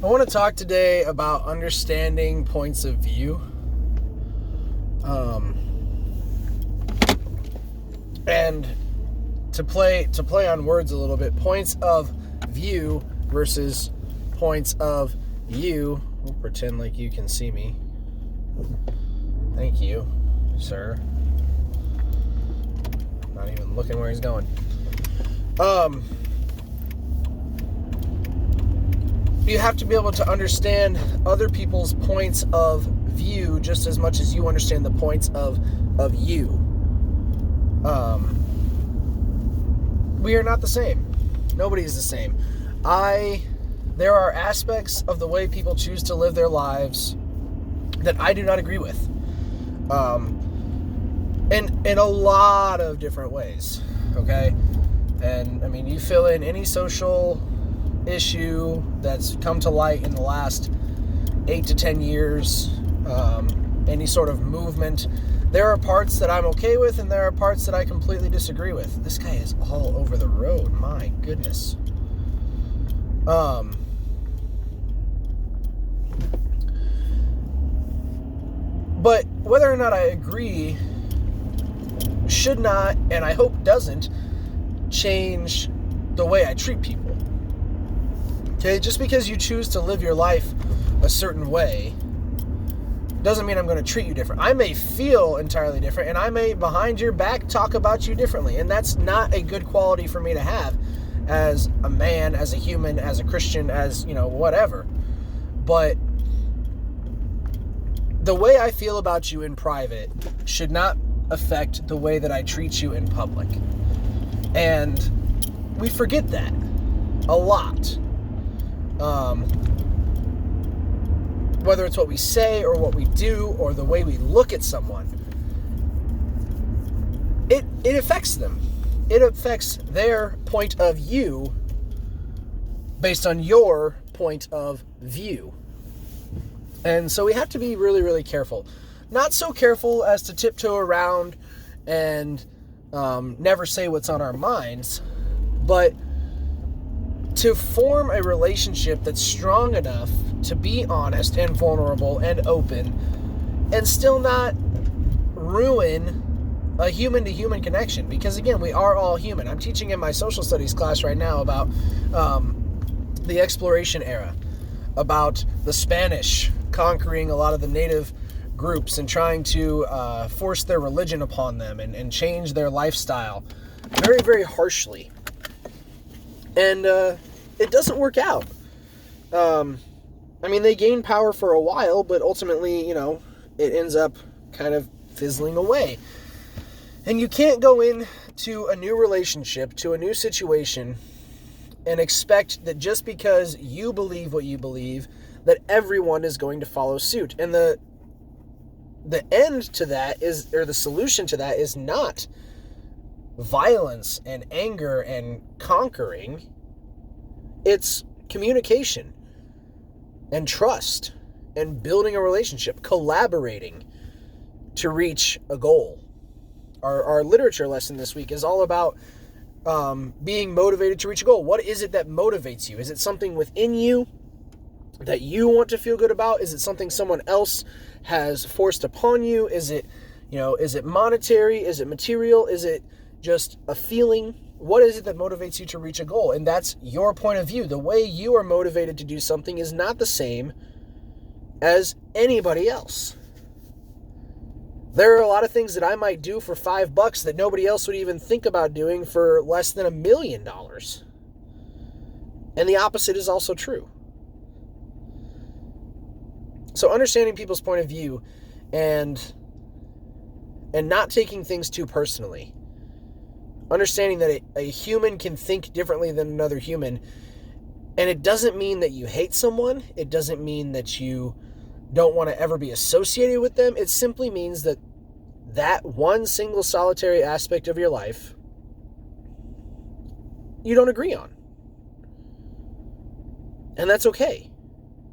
I want to talk today about understanding points of view. And to play on words a little bit, points of view versus points of you. We'll pretend like you can see me. Thank you, sir. Not even looking where he's going. You have to be able to understand other people's points of view just as much as you understand the points of you. We are not the same. Nobody is the same. There are aspects of the way people choose to live their lives that I do not agree with. In a lot of different ways. Okay? And I mean, you fill in any social issue that's come to light in the last 8 to 10 years, any sort of movement. There are parts that I'm okay with, and there are parts that I completely disagree with. This guy is all over the road. My goodness. But whether or not I agree should not, and I hope doesn't, change the way I treat people. Okay, just because you choose to live your life a certain way doesn't mean I'm going to treat you different. I may feel entirely different, and I may, behind your back, talk about you differently, and that's not a good quality for me to have as a man, as a human, as a Christian, as, whatever. But the way I feel about you in private should not affect the way that I treat you in public. And we forget that a lot. Whether it's what we say or what we do or the way we look at someone, it affects them. It affects their point of view based on your point of view. And so we have to be really, really careful. Not so careful as to tiptoe around and never say what's on our minds, but to form a relationship that's strong enough to be honest and vulnerable and open and still not ruin a human-to-human connection. Because again, we are all human. I'm teaching in my social studies class right now about the exploration era, about the Spanish conquering a lot of the native groups and trying to force their religion upon them and change their lifestyle very, very harshly. And it doesn't work out. They gain power for a while, but ultimately, it ends up kind of fizzling away. And you can't go into a new relationship, to a new situation, and expect that just because you believe what you believe, that everyone is going to follow suit. And the end to that is, or the solution to that is not violence and anger and conquering. It's communication and trust and building a relationship, collaborating to reach a goal. Our literature lesson this week is all about being motivated to reach a goal. What is it that motivates you? Is it something within you that you want to feel good about? Is it something someone else has forced upon you? Is it monetary? Is it material? Is it just a feeling? What is it that motivates you to reach a goal? And that's your point of view. The way you are motivated to do something is not the same as anybody else. There are a lot of things that I might do for $5 that nobody else would even think about doing for less than $1 million. And the opposite is also true. So understanding people's point of view and not taking things too personally. Understanding that a human can think differently than another human. And it doesn't mean that you hate someone. It doesn't mean that you don't want to ever be associated with them. It simply means that one single solitary aspect of your life you don't agree on. And that's okay.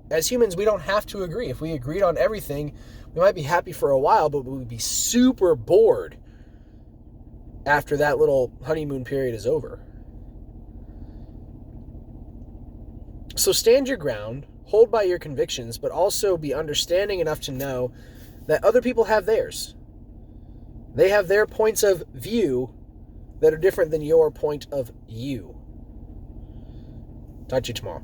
As humans, we don't have to agree. If we agreed on everything, we might be happy for a while, but we would be super bored after that little honeymoon period is over. So stand your ground, hold by your convictions, but also be understanding enough to know that other people have theirs. They have their points of view that are different than your point of view. Talk to you tomorrow.